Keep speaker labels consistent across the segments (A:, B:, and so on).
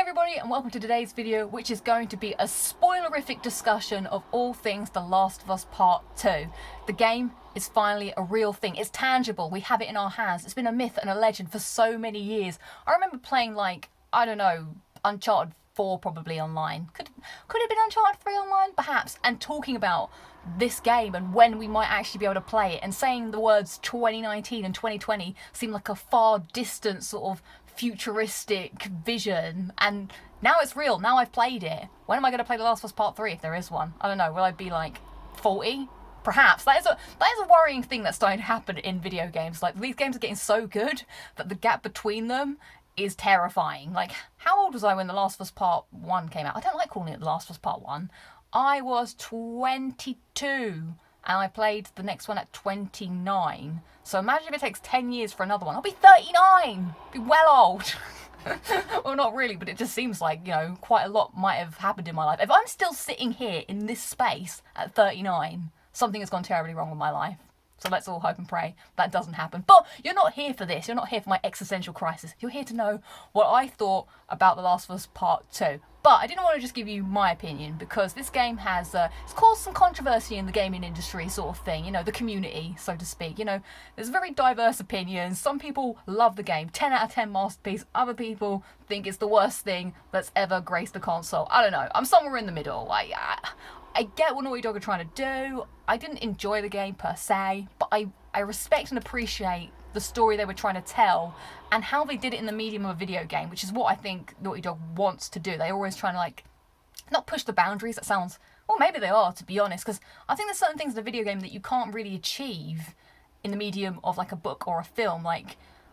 A: everybody, and welcome to today's video, which is going to be a spoilerific discussion of all things The Last of Us Part 2. The game is finally a real thing. It's tangible. We have it in our hands. It's been a myth and a legend for so many years. I remember playing, I don't know, Uncharted 4 probably online. Could it have been Uncharted 3 online? Perhaps. And talking about this game and when we might actually be able to play it, and saying the words 2019 and 2020 seem like a far distant sort of futuristic vision, and now it's real. Now I've played it. When am I going to play The Last of Us Part 3 if there is one? I don't know. Will I be 40? Perhaps. That is a worrying thing that's starting to happen in video games. These games are getting so good that the gap between them is terrifying. How old was I when The Last of Us Part 1 came out? I don't like calling it The Last of Us Part 1. I was 22 and I played the next one at 29. So imagine if it takes 10 years for another one. I'll be 39! Be well old. Well, not really, but it just seems like, quite a lot might have happened in my life. If I'm still sitting here in this space at 39, something has gone terribly wrong with my life. So let's all hope and pray that doesn't happen. But you're not here for this. You're not here for my existential crisis. You're here to know what I thought about The Last of Us Part 2. But I didn't want to just give you my opinion, because this game has it's caused some controversy in the gaming industry, sort of thing. The community, so to speak. There's very diverse opinions. Some people love the game, 10 out of 10 masterpiece. Other people think it's the worst thing that's ever graced a console. I don't know. I'm somewhere in the middle. I get what Naughty Dog are trying to do. I didn't enjoy the game per se, but I respect and appreciate the story they were trying to tell and how they did it in the medium of a video game, which is what I think Naughty Dog wants to do. They're always trying to not push the boundaries. That sounds, well, maybe they are, to be honest, because I think there's certain things in a video game that you can't really achieve in the medium of a book or a film.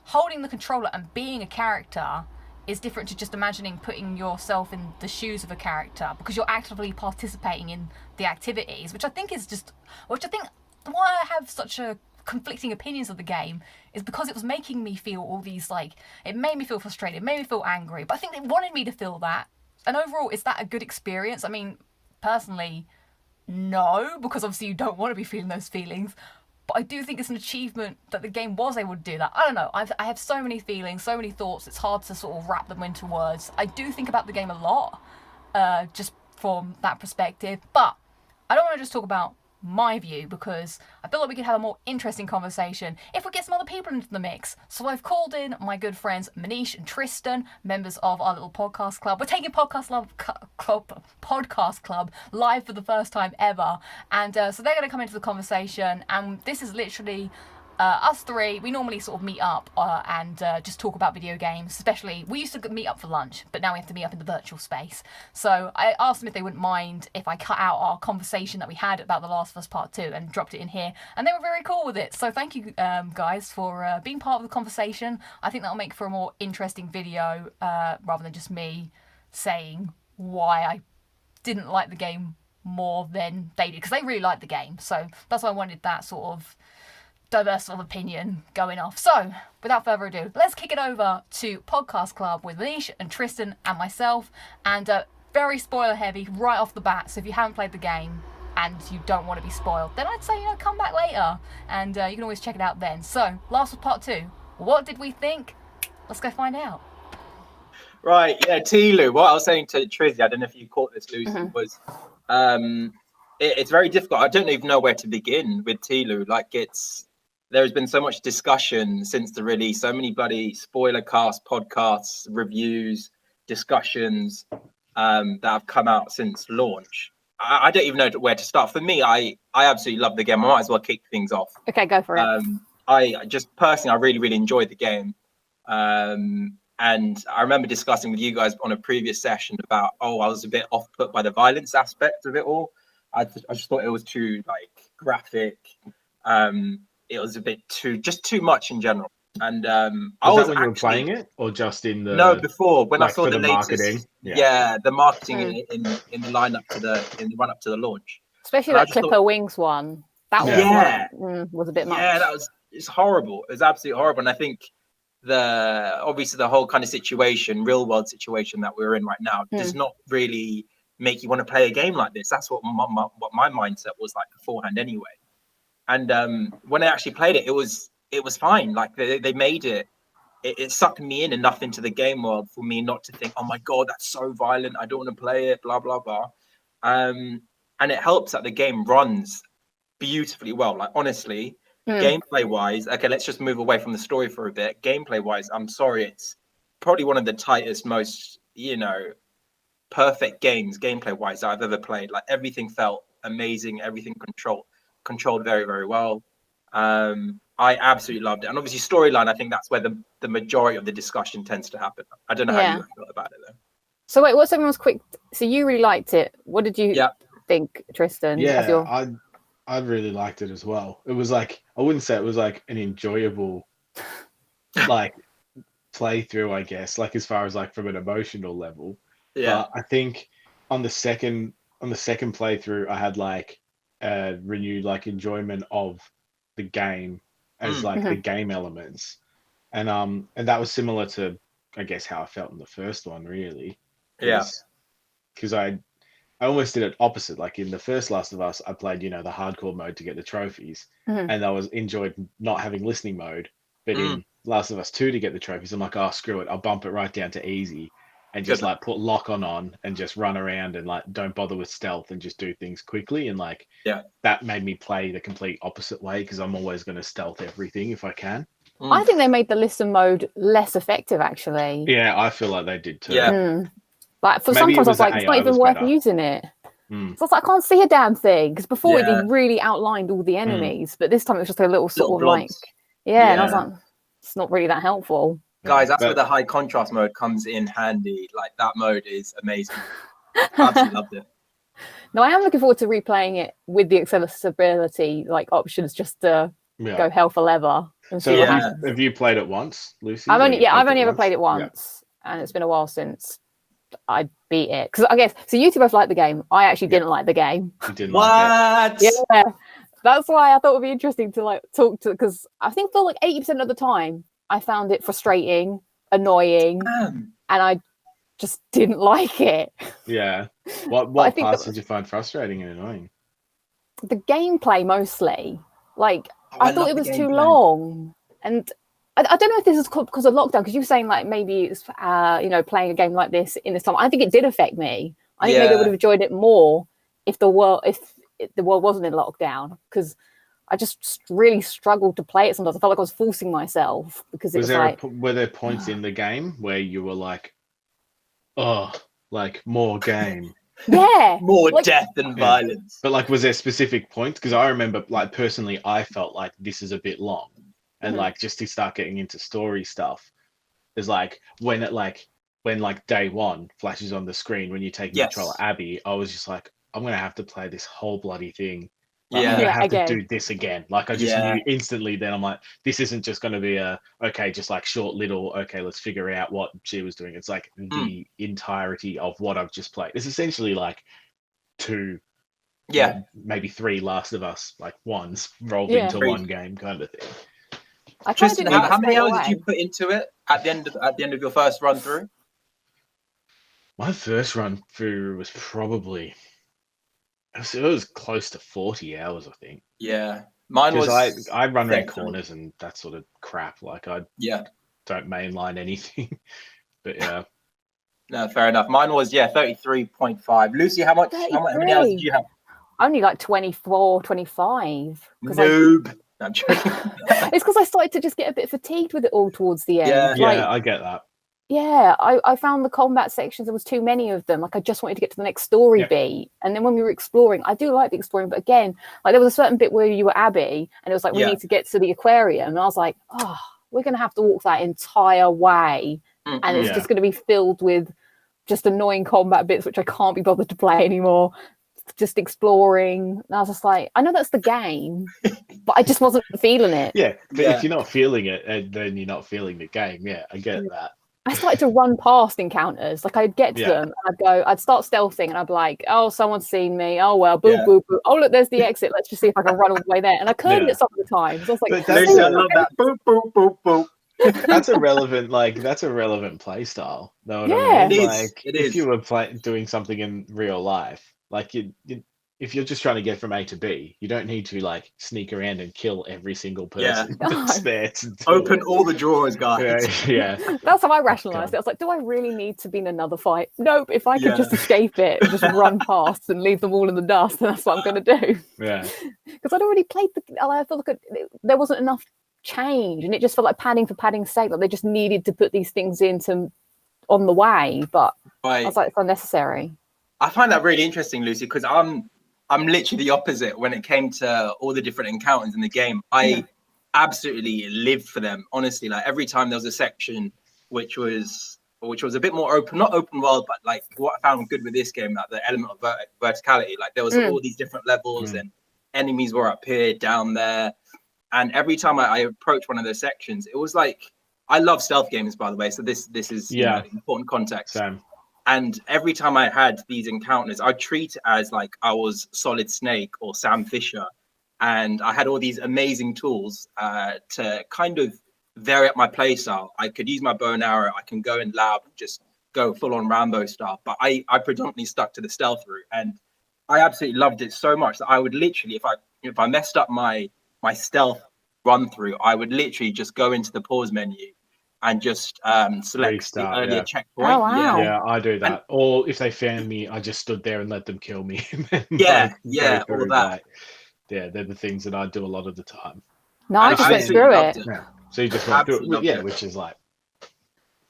A: Holding the controller and being a character is different to just imagining putting yourself in the shoes of a character, because you're actively participating in the activities, which I think why I have such a conflicting opinions of the game is because it was making me feel all these, it made me feel frustrated, it made me feel angry, but I think they wanted me to feel that. And overall, is that a good experience? I mean, personally, no, because obviously you don't want to be feeling those feelings. But I do think it's an achievement that the game was able to do that. I don't know. I have so many feelings, so many thoughts. It's hard to sort of wrap them into words. I do think about the game a lot, just from that perspective. But I don't want to just talk about my view, because I feel like we could have a more interesting conversation if we get some other people into the mix. So I've called in my good friends Manij and Tristan, members of our little podcast club. We're taking Podcast Club live for the first time ever, and so they're going to come into the conversation, and this is literally us three. We normally sort of meet up and just talk about video games. Especially, we used to meet up for lunch, but now we have to meet up in the virtual space. So I asked them if they wouldn't mind if I cut out our conversation that we had about The Last of Us Part 2 and dropped it in here, and they were very cool with it. So thank you guys for being part of the conversation. I think that'll make for a more interesting video rather than just me saying why I didn't like the game more than they did, because they really liked the game. So that's why I wanted that sort of diverse of opinion going off. So without further ado, let's kick it over to Podcast Club with Manij and Tristan and myself, and very spoiler heavy right off the bat. So if you haven't played the game and you don't want to be spoiled, then I'd say come back later and you can always check it out then. So Last of Part 2, what did we think? Let's go find out.
B: Right, yeah, T-Lou, what I was saying to Trizzy, I don't know if you caught this, Lucy, was it's very difficult. I don't even know where to begin with T-Lou. There's been so much discussion since the release, so many bloody Spoilercast podcasts, reviews, discussions that have come out since launch. I don't even know where to start. For me, I absolutely love the game. I might as well kick things off.
A: Okay, go for it.
B: I just personally, I really, really enjoyed the game. And I remember discussing with you guys on a previous session about, I was a bit off-put by the violence aspect of it all. I just thought it was too graphic. It was a bit too much in general. And
C: was that when you were playing it, or just in the
B: before when I saw the latest
C: marketing?
B: The marketing in the run up to the launch,
D: especially that Clipper Wings one. That was a bit much.
B: Yeah, it's horrible. It's absolutely horrible. And I think obviously the whole kind of real world situation that we're in right now does not really make you want to play a game like this. That's what my mindset was beforehand anyway. And when I actually played it, it was fine. They made it it sucked me in enough into the game world for me not to think, oh my God, that's so violent, I don't want to play it, blah, blah, blah. And it helps that the game runs beautifully well. Like, honestly, gameplay wise, okay, let's just move away from the story for a bit. Gameplay wise, I'm sorry, it's probably one of the tightest, most, perfect games gameplay wise I've ever played. Like, everything felt amazing, everything controlled very, very well. I absolutely loved it. And obviously storyline, I think that's where the majority of the discussion tends to happen. I don't know how you felt about it though.
D: So wait, what's everyone's quick? So you really liked it. What did you think, Tristan?
C: Yeah, I really liked it as well. It was like, I wouldn't say it was like an enjoyable like playthrough, I guess, like as far as like from an emotional level. Yeah. But I think on the second playthrough, I had like a renewed like enjoyment of the game as like the game elements, and that was similar to, I guess, how I felt in the first one, really. Because I almost did it opposite. Like in the first Last of Us, I played, the hardcore mode to get the trophies, and I enjoyed not having listening mode. But in Last of Us 2 to get the trophies, I'm like, oh, screw it, I'll bump it right down to easy and just like put lock on and just run around and like don't bother with stealth and just do things quickly. And like that made me play the complete opposite way, because I'm always going to stealth everything if I can.
D: I think they made the listen mode less effective, actually.
C: Yeah, I feel like they did too.
D: Like sometimes I was like, it's not even worth using it. So I was like, I can't see a damn thing, because before it really outlined all the enemies, but this time it was just a little sort of blobs. And I was like, it's not really that helpful.
B: Guys, that's where the high contrast mode comes in handy. Like, that mode is amazing. I absolutely loved it.
D: No, I am looking forward to replaying it with the accessibility like options, just to go hell for leather. And
C: so have you played it once, Lucy?
D: I've only ever played it once, and it's been a while since I beat it. Because I guess so. You two both liked the game. I actually didn't like the game.
C: You didn't like it.
D: Yeah, that's why I thought it would be interesting to like talk to, because I think for like 80% of the time I found it frustrating, annoying, and I just didn't like it.
C: Yeah. What parts did you find frustrating and annoying?
D: The gameplay mostly. Like, I thought it was too long, and I don't know if this is because of lockdown. Because you were saying like maybe it's playing a game like this in this time. I think it did affect me. I think maybe I would have enjoyed it more if the world wasn't in lockdown, because I just really struggled to play it sometimes. I felt like I was forcing myself, because
C: were there points in the game where you were like, oh, like more game?
B: More like, death and violence.
C: But like, was there specific points? Because I remember, like, personally, I felt like this is a bit long, and like just to start getting into story stuff is like when day one flashes on the screen when you take control of Abby, I was just like, I'm gonna have to play this whole bloody thing. Like, I'm gonna have to do this again. Like, I just knew instantly. Then I'm like, this isn't just gonna be just like short little. Okay, let's figure out what she was doing. It's like the entirety of what I've just played. It's essentially like two, maybe three Last of Us like ones rolled into one game kind of thing.
B: Tristan, how many hours did you put into it at the end of your first run through?
C: My first run through was probably. It was close to 40 hours, I think.
B: Yeah. Mine was...
C: I run around corners and that sort of crap. Like, I don't mainline anything. But, yeah.
B: No, fair enough. Mine was, 33.5. Lucy, how many hours did you have?
D: Only like 24, 25.
B: Noob. I'm joking.
D: It's because I started to just get a bit fatigued with it all towards the end.
C: Yeah, I get that.
D: Yeah, I found the combat sections, there was too many of them. Like, I just wanted to get to the next story beat. And then when we were exploring, I do like the exploring, but again, like, there was a certain bit where you were Abby, and it was like, we need to get to the aquarium. And I was like, oh, we're going to have to walk that entire way. And it's just going to be filled with just annoying combat bits, which I can't be bothered to play anymore. Just exploring. And I was just like, I know that's the game, but I just wasn't feeling it.
C: Yeah, but if you're not feeling it, then you're not feeling the game. Yeah, I get that.
D: I started to run past encounters. Like, I'd get to them, and I'd start stealthing, and I'd be like, oh, someone's seen me. Oh, well, boop, boop, boop. Oh, look, there's the exit. Let's just see if I can run all the way there. And I couldn't at some of the times. I was like,
B: I love that. Boop, boop, boop, boop.
C: That's a relevant play style. Know what I mean?
B: It is.
C: Like, if you were doing something in real life, like, if you're just trying to get from A to B, you don't need to like sneak around and kill every single
B: Yeah.
C: person that's there to do
B: Open
C: it.
B: all the drawers, guys.
C: Yeah.
D: That's how I rationalised it. I was like, do I really need to be in another fight? Nope. If I could
B: Yeah.
D: just escape it and just run past and leave them all in the dust, then that's what I'm going to do.
C: Yeah.
D: Because I'd already played I felt like there wasn't enough change, and it just felt like padding for padding's sake. Like they just needed to put these things into on the way, but I was like, it's unnecessary.
B: I find that really interesting, Lucy, because I'm literally the opposite when it came to all the different encounters in the game. I absolutely lived for them, honestly. Like every time there was a section which was a bit more open, not open world, but like what I found good with this game, like the element of verticality. Like there was all these different levels and enemies were up here, down there. And every time I approached one of those sections, it was like, I love stealth games, by the way. So this is you know, important context.
C: Same.
B: And every time I had these encounters, I'd treat it as like I was Solid Snake or Sam Fisher. And I had all these amazing tools to kind of vary up my play style. I could use my bow and arrow. I can go in lab and just go full on Rambo style. But I predominantly stuck to the stealth route. And I absolutely loved it so much that I would literally, if I messed up my stealth run through, I would literally just go into the pause menu and just select
C: Restart,
B: the earlier checkpoint.
D: Oh, wow.
C: Yeah, I do that. Or if they found me, I just stood there and let them kill me. And
B: Yeah,
C: like,
B: all that.
C: Like, yeah, they're the things that I do a lot of the time.
D: No, I just went through it.
C: Yeah. So you just went through it. Yeah, which is like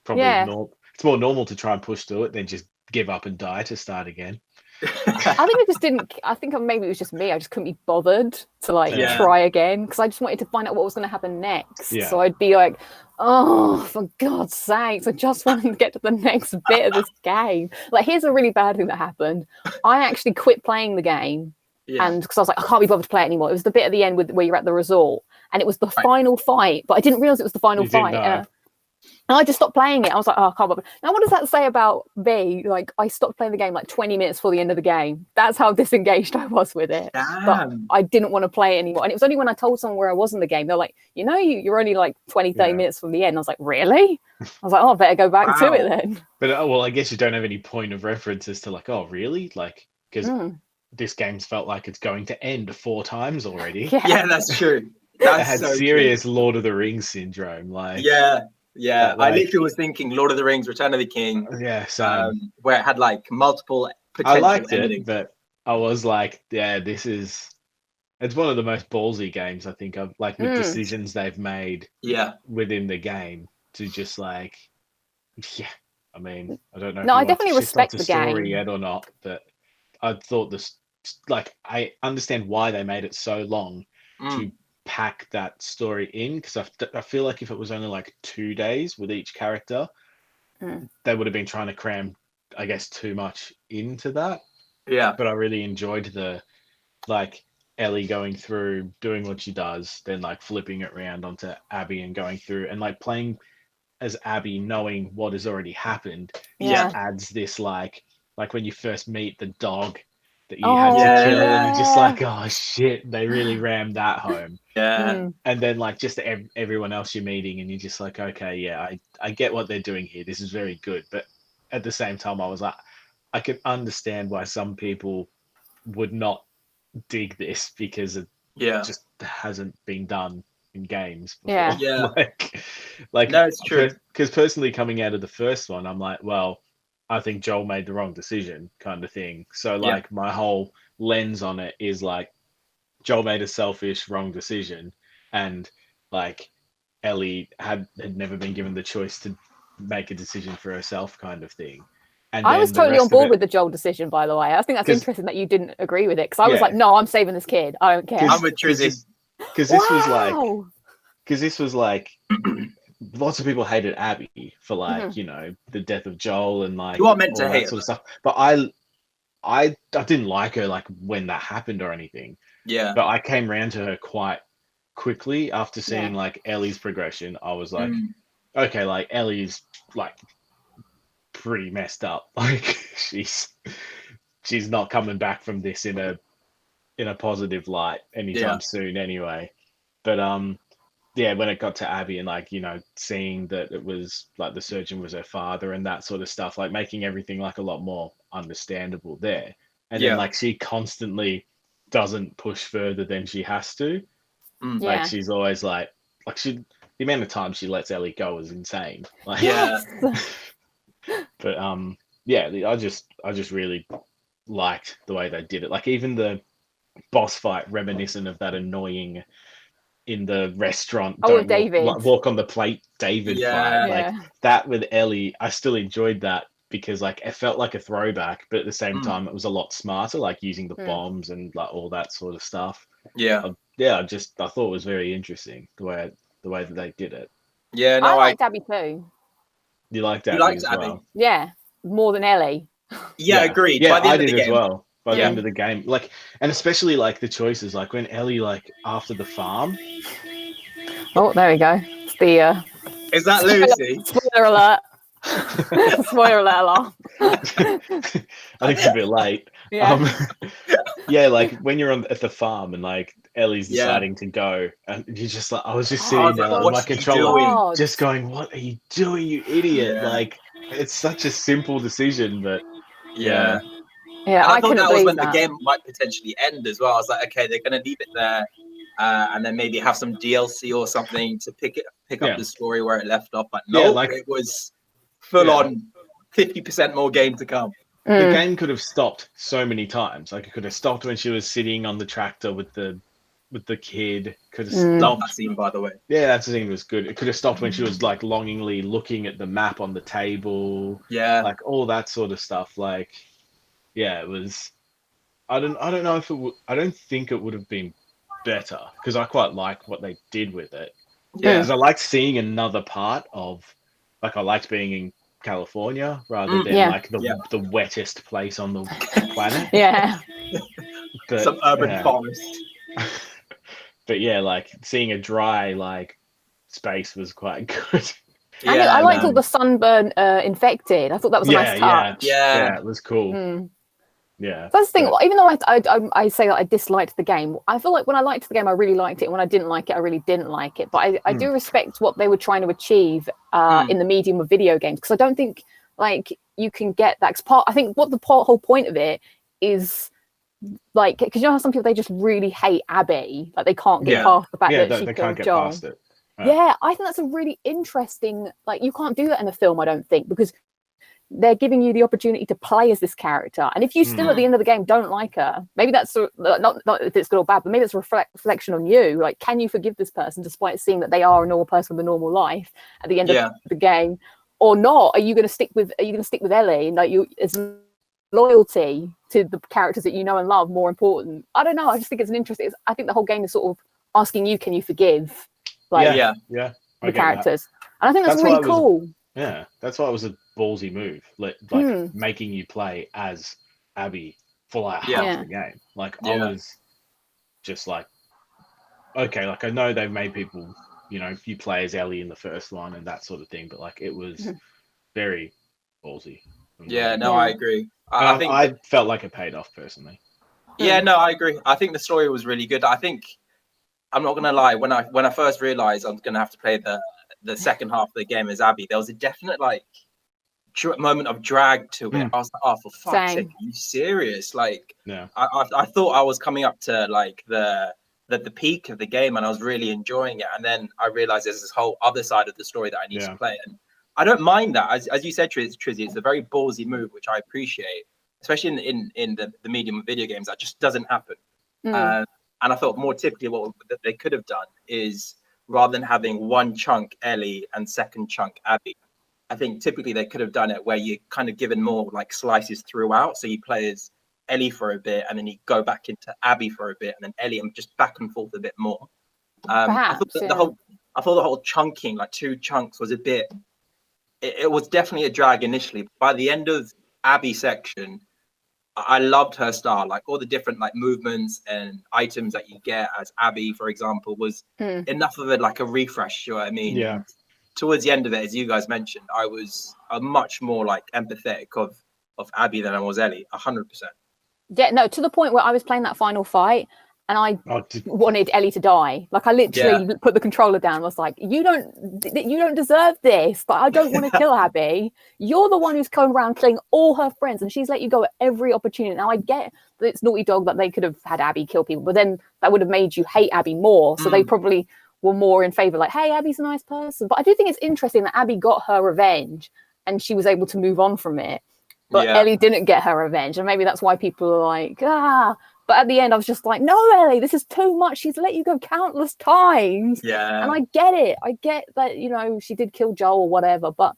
C: probably it's more normal to try and push through it than just give up and die to start again.
D: I think I just didn't. I think maybe it was just me. I just couldn't be bothered to like try again because I just wanted to find out what was going to happen next.
C: Yeah.
D: So I'd be like, "Oh, for God's sakes! I just wanted to get to the next bit of this game." Like, here's a really bad thing that happened. I actually quit playing the game, and because I was like, I can't be bothered to play it anymore. It was the bit at the end where you're at the resort, and it was the final fight. But I didn't realize it was the final fight. And I just stopped playing it. I was like, oh, I can't bother. Now, what does that say about me? Like, I stopped playing the game like 20 minutes before the end of the game. That's how disengaged I was with it. But I didn't want to play it anymore. And it was only when I told someone where I was in the game, they're like, you know, you're only like 20, 30 minutes from the end. I was like, really? I was like, oh, I better go back to it then.
C: But, well, I guess you don't have any point of reference as to like, oh, really? Like, because this game's felt like it's going to end 4 times already.
B: Yeah, that's true.
C: It had so serious true. Lord of the Rings syndrome. Like,
B: yeah, like, I literally was thinking Lord of the Rings, Return of the King.
C: Yeah,
B: where it had like multiple potential
C: I liked
B: endings.
C: it, but I was like, yeah, it's one of the most ballsy games I think of, like the decisions they've made within the game to just like, I mean, I don't know.
D: No, I definitely respect the
C: story
D: game
C: yet or not, but I thought this, like, I understand why they made it so long to pack that story in, because I feel like if it was only like 2 days with each character, they would have been trying to cram, I guess, too much into that.
B: Yeah.
C: But I really enjoyed the, like, Ellie going through, doing what she does, then like flipping it around onto Abby and going through and like playing as Abby, knowing what has already happened. Just adds this like when you first meet the dog that you had to kill, and you're just like, oh shit, they really rammed that home. And then like just everyone else you're meeting, and you're just like, okay, I get what they're doing here. This is very good. But at the same time, I was like, I can understand why some people would not dig this, because it just hasn't been done in games before. Like
B: no, it's true.
C: Because personally, coming out of the first one, I'm like, well, I think Joel made the wrong decision, kind of thing. So like my whole lens on it is like, Joel made a selfish wrong decision, and like Ellie had never been given the choice to make a decision for herself, kind of thing. And
D: I was totally on board with the Joel decision, by the way. I think that's interesting that you didn't agree with it, because I was like, no, I'm saving this kid. I don't care.
B: I'm with Trizzy.
C: Because this was like lots of people hated Abby for like, you know, the death of Joel and like
B: you are meant to
C: all
B: hate
C: that sort of stuff. But I didn't like her like when that happened or anything.
B: Yeah.
C: But I came around to her quite quickly after seeing like Ellie's progression. I was like, okay, like Ellie's like pretty messed up. Like she's not coming back from this in a positive light anytime soon anyway. But when it got to Abby and like, you know, seeing that it was like the surgeon was her father and that sort of stuff, like making everything like a lot more understandable there. and then like she constantly doesn't push further than she has to. Like she's always like the amount of time she lets Ellie go is insane. Like, but I just really liked the way they did it. Like even the boss fight, reminiscent of that annoying in the restaurant, walk on the plate David fight. Like that with Ellie, I still enjoyed that because like it felt like a throwback, but at the same time it was a lot smarter, like using the bombs and like all that sort of stuff. I thought it was very interesting the way that they did it.
B: Yeah, no,
D: I liked Abby too.
C: You liked Abby as well?
D: Yeah, more than Ellie.
B: Yeah, agreed.
C: Yeah,
B: by the end
C: I
B: of the
C: did
B: game.
C: as well. By the end of the game, like, and especially like the choices, like when Ellie, like after the farm.
D: Oh, there we go. It's the.
B: Is that Lucy?
D: Spoiler alert! Spoiler alert alarm.
C: I think it's a bit late. Yeah, like when you're at the farm and like Ellie's deciding to go, and you're just like, I was just sitting there with my controller, just going, "What are you doing, you idiot!" Like it's such a simple decision, but
B: yeah.
D: And
B: I thought that was when the game might potentially end as well. I was like, okay, they're going to leave it there, and then maybe have some DLC or something to pick up the story where it left off. But no, it was full on 50% more game to come.
C: The game could have stopped so many times. Like it could have stopped when she was sitting on the tractor with the kid. Could have stopped
B: that scene, by the way.
C: Yeah, that scene was good. It could have stopped when she was like longingly looking at the map on the table.
B: Yeah,
C: like all that sort of stuff. Like. Yeah, it was. I don't know if it would. I don't think it would have been better because I quite like what they did with it.
B: Yeah,
C: because I liked seeing another part of, like I liked being in California rather than like the wettest place on the planet.
B: But, some urban forest.
C: But yeah, like seeing a dry like space was quite good.
D: And I liked all the sunburn infected. I thought that was a nice touch.
C: Yeah, it was cool. Yeah,
D: that's the thing. Even though I say that I disliked the game, I feel like when I liked the game, I really liked it. And when I didn't like it, I really didn't like it. But I do respect what they were trying to achieve in the medium of video games, because I don't think like you can get that. I think what the whole point of it is like, because you know how some people, they just really hate Abby, like they can't get past the fact that she killed Joel. Past it. Right. Yeah, I think that's a really interesting. Like you can't do that in a film, I don't think, because they're giving you the opportunity to play as this character, and if you still at the end of the game don't like her, maybe that's not if it's good or bad, but maybe it's a reflection on you. Like, can you forgive this person despite seeing that they are a normal person with a normal life at the end of the game, or not? Are you going to stick with Ellie? And like, is loyalty to the characters that you know and love more important? I don't know. I just think it's an interesting. I think the whole game is sort of asking you, can you forgive? Like, the characters, and I think that's really cool.
C: Yeah, that's why it was a ballsy move, like making you play as Abby for like half the game. Like I was just like, okay, like I know they've made people, you know, you play as Ellie in the first one and that sort of thing, but like it was very ballsy.
B: I agree. I think
C: I felt like it paid off personally.
B: Yeah, no, I agree. I think the story was really good. I think I'm not gonna lie, when I first realized I was gonna have to play the second half of the game as Abby, there was a definite like moment of drag to it. I was like, oh, for fuck's sake, are you serious? Like, I thought I was coming up to like the peak of the game, and I was really enjoying it. And then I realized there's this whole other side of the story that I need to play. And I don't mind that. As you said, Trizzy, it's a very ballsy move, which I appreciate, especially in the medium of video games. That just doesn't happen. And I thought more typically what they could have done is, rather than having one chunk Ellie and second chunk Abby, I think typically they could have done it where you kind of given more like slices throughout. So you play as Ellie for a bit, and then you go back into Abby for a bit, and then Ellie, and just back and forth a bit more. I thought the whole chunking, like 2 chunks, was a bit. It was definitely a drag initially. By the end of Abby section, I loved her style. Like all the different like movements and items that you get as Abby, for example, was enough of it like a refresh. You know what I mean?
C: Yeah.
B: Towards the end of it, as you guys mentioned, I was much more like empathetic of Abby than I was Ellie, 100%.
D: Yeah, no, to the point where I was playing that final fight, and I wanted Ellie to die. Like I literally put the controller down and was like, you don't deserve this, but I don't want to kill Abby. You're the one who's going around killing all her friends, and she's let you go at every opportunity. Now I get that it's Naughty Dog that they could have had Abby kill people, but then that would have made you hate Abby more. So they probably were more in favor, like, hey, Abby's a nice person. But I do think it's interesting that Abby got her revenge and she was able to move on from it. But Ellie didn't get her revenge, and maybe that's why people are like, But at the end, I was just like, no, Ellie, this is too much. She's let you go countless times.
B: Yeah.
D: And I get it. I get that, you know, she did kill Joel or whatever. But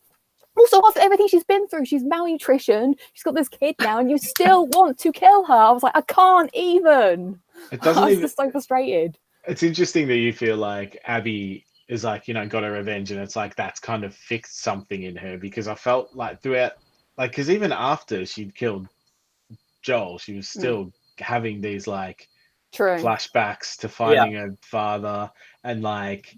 D: also, after everything she's been through, she's malnutrition. She's got this kid now, and you still want to kill her. I was like, I can't even. I was just so frustrated.
C: It's interesting that you feel like Abby is like, you know, got her revenge, and it's like that's kind of fixed something in her, because I felt like throughout, like, because even after she'd killed Joel, she was still having these like flashbacks to finding her father, and like,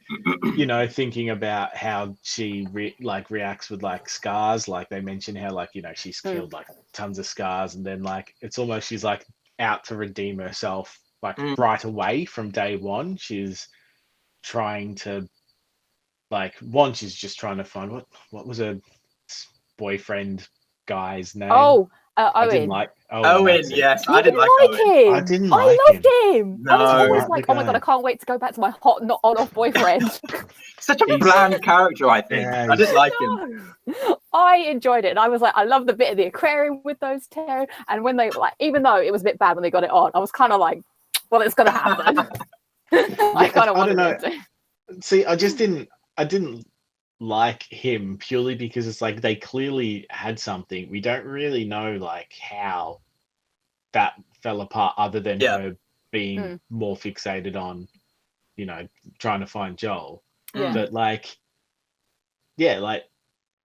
C: you know, thinking about how she reacts with like scars. Like they mention how like, you know, she's killed like tons of scars, and then like it's almost she's like out to redeem herself like right away from day one. She's trying to like she's just trying to find what was her boyfriend guy's name.
D: Owen.
C: I didn't like
B: Owen. Yes, I didn't like
D: him.
C: I didn't like
D: I loved him.
B: No.
D: I was always like, oh my god, I can't wait to go back to my hot, not on-off boyfriend.
B: Such a bland character, I think. I didn't like him.
D: I enjoyed it, and I was like, I love the bit of the aquarium with those two. And when they like, even though it was a bit bad when they got it on, I was kind of like, well, it's gonna happen. I kind of wanted it to.
C: See, I didn't like him purely because it's like they clearly had something. We don't really know like how that fell apart, other than her being more fixated on, you know, trying to find Joel. But like, like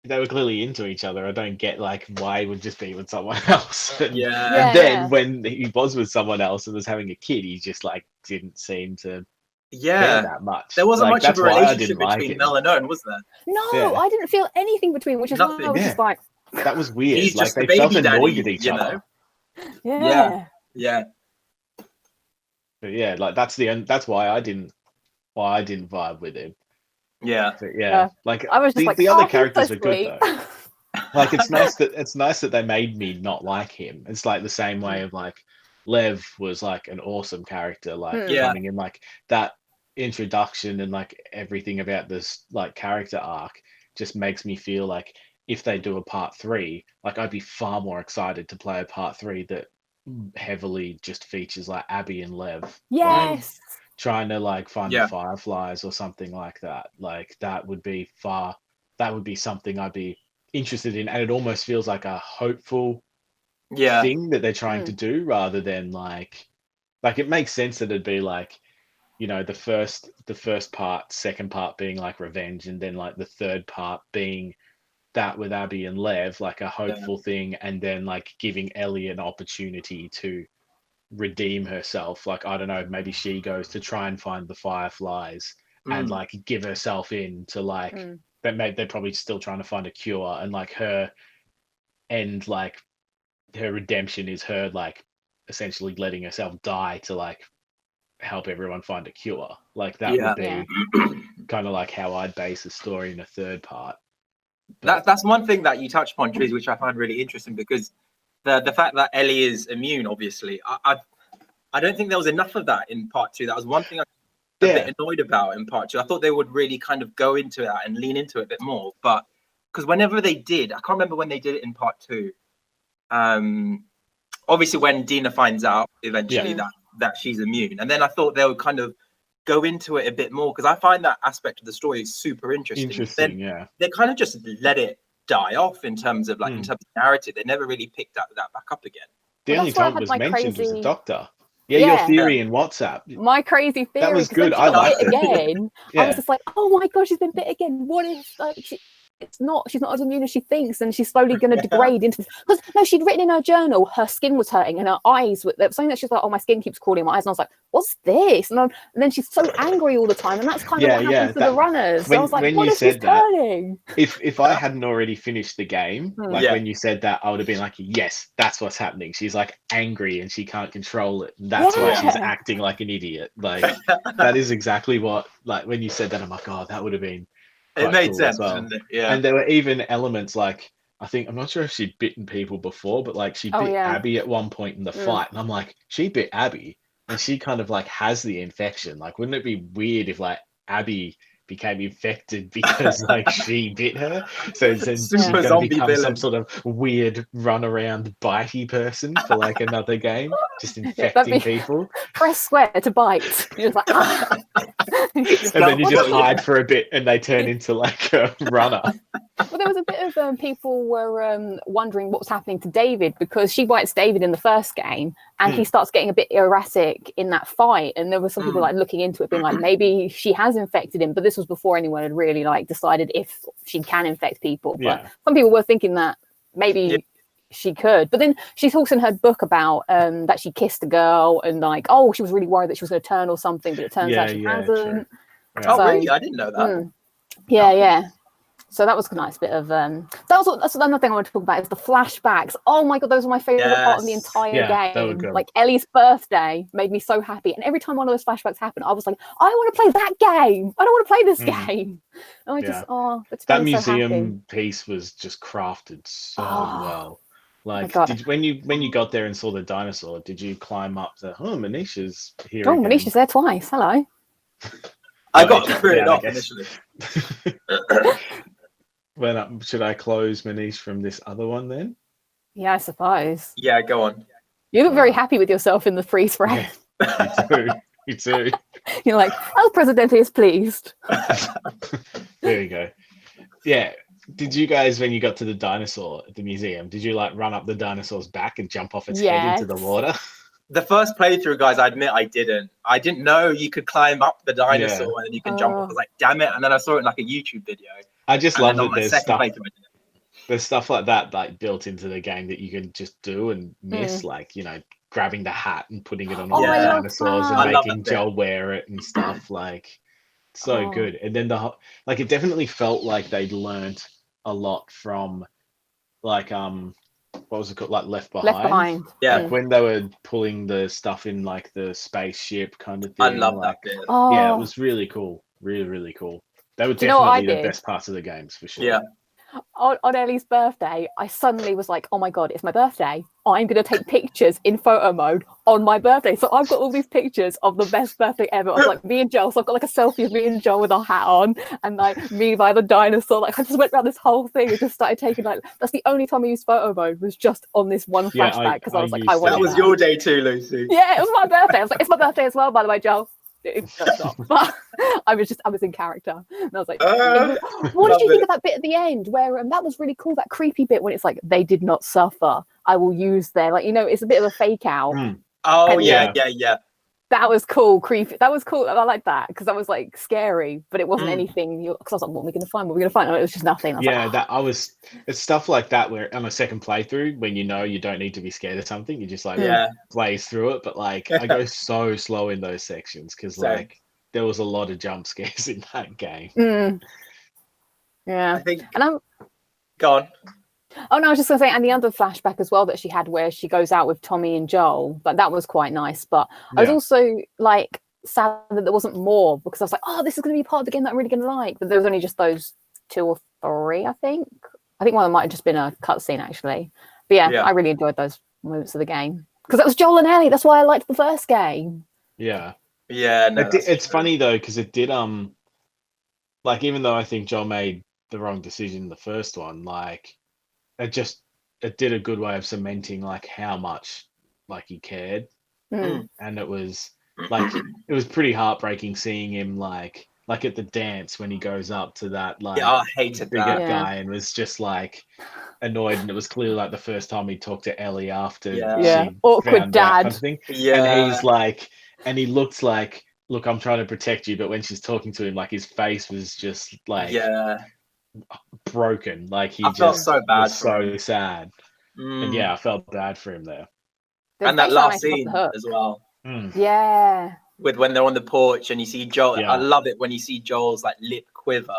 C: they were clearly into each other. I don't get like why he would just be with someone else. And then when he was with someone else and was having a kid, he just like didn't seem to care that much.
B: There wasn't
C: like,
B: much of a relationship
C: like
B: between Mel and Owen, was there?
D: No, I didn't feel anything between, which is why I was just like,
C: that was weird.
B: He's
C: like
B: just
C: they
B: the
C: felt
B: baby
C: annoyed
B: daddy,
C: at each
B: you
C: other.
B: know? Yeah.
C: But yeah, like that's why I didn't vibe with him.
B: Yeah.
C: But like
D: I was just like,
C: the other characters
D: so
C: are good though. Like it's nice that they made me not like him. It's like the same way of like Lev was like an awesome character, like coming in, like that introduction and like everything about this like character arc just makes me feel like if they do a part 3, like I'd be far more excited to play a part 3 that heavily just features like Abby and Lev.
D: Yes.
C: Like, trying to like find the Fireflies or something like that. Like that would be something I'd be interested in, and it almost feels like a hopeful thing that they're trying to do, rather than like it makes sense that it'd be like, you know, the first part, second part being like revenge, and then like the third part being that with Abby and Lev, like a hopeful thing, and then like giving Ellie an opportunity to redeem herself. Like I don't know, maybe she goes to try and find the Fireflies and like give herself in to like they're probably still trying to find a cure, and like her end, like her redemption is her like essentially letting herself die to like help everyone find a cure. Like that would be kind of like how I'd base a story in a third part. But
B: That's one thing that you touched upon, Triz, which I find really interesting, because the fact that Ellie is immune, obviously, I don't think there was enough of that in part 2. That was one thing I was a bit annoyed about in part 2. I thought they would really kind of go into that and lean into it a bit more, but because whenever they did, I can't remember when they did it in part 2. Obviously when Dina finds out eventually that she's immune, and then I thought they would kind of go into it a bit more, because I find that aspect of the story is super interesting. Then they kind of just let it die off in terms of in terms of narrative. They never really picked that back up again.
C: The only time it was mentioned was the doctor. Your theory in WhatsApp.
D: My crazy theory.
C: That was good. I liked it
D: again. I was just like, oh my gosh, she's been bit again. What if like it's not. She's not as immune as she thinks, and she's slowly going to degrade into this. Because no, she'd written in her journal her skin was hurting and her eyes were something that she's like, oh, my skin keeps crawling in my eyes, and I was like, what's this? And then she's so angry all the time, and that's kind of what happens to the runners. So I was like, what is this turning?
C: If I hadn't already finished the game, like when you said that, I would have been like, yes, that's what's happening. She's like angry and she can't control it. And that's why she's acting like an idiot. Like that is exactly what, like when you said that, I'm like, oh, that would have been
B: it made
C: cool
B: sense,
C: as well.
B: didn't it? Yeah.
C: And there were even elements like, I think, I'm not sure if she'd bitten people before, but like she bit Abby at one point in the fight. And I'm like, she bit Abby and she kind of like has the infection. Like, wouldn't it be weird if like Abby became infected because like she bit her? So then she's going to become some sort of weird runaround bitey person for like another game, just infecting people.
D: Press square to bite. You're just like,
C: and then you just hide for a bit and they turn into like a runner.
D: Well, there was a bit of people were wondering what was happening to David, because she bites David in the first game and he starts getting a bit erratic in that fight, and there were some people like looking into it being like, maybe she has infected him, but this was before anyone had really like decided if she can infect people. But some people were thinking that maybe she could. But then she talks in her book about that she kissed a girl and like, oh, she was really worried that she was going to turn or something, but it turns out she hasn't.
B: Oh, really? I didn't know that.
D: Yeah. So that was a nice bit of that's another thing I want to talk about is the flashbacks. Oh my god, those were my favorite part of the entire game. Like Ellie's birthday made me so happy, and every time one of those flashbacks happened, I was like, I want to play that game. I don't want to play this game. And I just
C: that museum piece was just crafted so well. Like, when you got there and saw the dinosaur, did you climb up the Manisha's here?
D: Oh, Manisha's there twice. Hello.
B: I got through it off initially.
C: Should I close Manish from this other one then?
D: Yeah, I suppose.
B: Yeah, go on.
D: You look very happy with yourself in the freeze frame.
C: You too.
D: You're like, El Presidente is pleased.
C: There you go. Yeah. Did you guys, when you got to the dinosaur at the museum, did you like run up the dinosaur's back and jump off its head into the water?
B: The first playthrough, guys, I admit I didn't know you could climb up the dinosaur and then you can jump off. I was like, damn it. And then I saw it in like a YouTube video.
C: I just love that there's stuff like that like built into the game that you can just do and miss, like, you know, grabbing the hat and putting it on all the dinosaurs and making Joel wear it and stuff. Like, so good. And then it definitely felt like they'd learnt a lot from like what was it called, like Left Behind?
B: Yeah,
C: like when they were pulling the stuff in like the spaceship kind of thing.
B: I love that bit.
C: Yeah, it was really cool, really cool. They were definitely the best parts of the games for sure.
B: Yeah.
D: On Ellie's birthday, I suddenly was like, oh my god, it's my birthday. I'm going to take pictures in photo mode on my birthday. So I've got all these pictures of the best birthday ever of like me and Joel. So I've got like a selfie of me and Joel with our hat on and like me by the dinosaur. Like I just went around this whole thing and just started taking like, that's the only time I used photo mode was just on this one flashback because I was like, I want
B: that. Was your day too, Lucy.
D: Yeah, it was my birthday. I was like, it's my birthday as well, by the way, Joel. But I was in character and I was like, what did you think of that bit at the end where that was really cool, that creepy bit when it's like, they did not suffer, I will use their, like, you know, it's a bit of a fake out.
B: Yeah,
D: that was cool. Creepy, that was cool. I like that because that was like scary, but it wasn't anything, because I was like, what are we gonna find, and it was just nothing.
C: It's stuff like that where on a second playthrough, when you know you don't need to be scared of something, you just like blaze through it. But like I go so slow in those sections because like there was a lot of jump scares in that game.
D: Yeah,
B: I think.
D: And I'm
B: go on.
D: Oh no, I was just gonna say, and the other flashback as well that she had where she goes out with Tommy and Joel, but that was quite nice. But I was also like sad that there wasn't more, because I was like, oh, this is gonna be part of the game that I'm really gonna like. But there was only just those 2 or 3, I think. I think one of them might have just been a cutscene actually. But yeah, I really enjoyed those moments of the game because it was Joel and Ellie. That's why I liked the first game.
C: Yeah.
B: No,
C: it's funny though because it did like, even though I think Joel made the wrong decision in the first one, like it did a good way of cementing like how much like he cared. And it was pretty heartbreaking seeing him like at the dance when he goes up to that like
B: I hated
C: bigger
B: that
C: guy and was just like annoyed, and it was clearly like the first time he talked to Ellie after she
D: awkward dad
C: kind of thing. And he's like, and he looks like, look, I'm trying to protect you, but when she's talking to him, like his face was just like broken. Like he
B: I felt
C: just
B: so bad
C: was
B: for him.
C: so sad. And yeah, I felt bad for him there.
D: The
B: And that
D: facial
B: last
D: animation off
B: scene
D: the hook.
B: as well,
D: Yeah.
B: with when they're on the porch and you see Joel.
C: Yeah.
B: I love it when you see Joel's like lip quiver.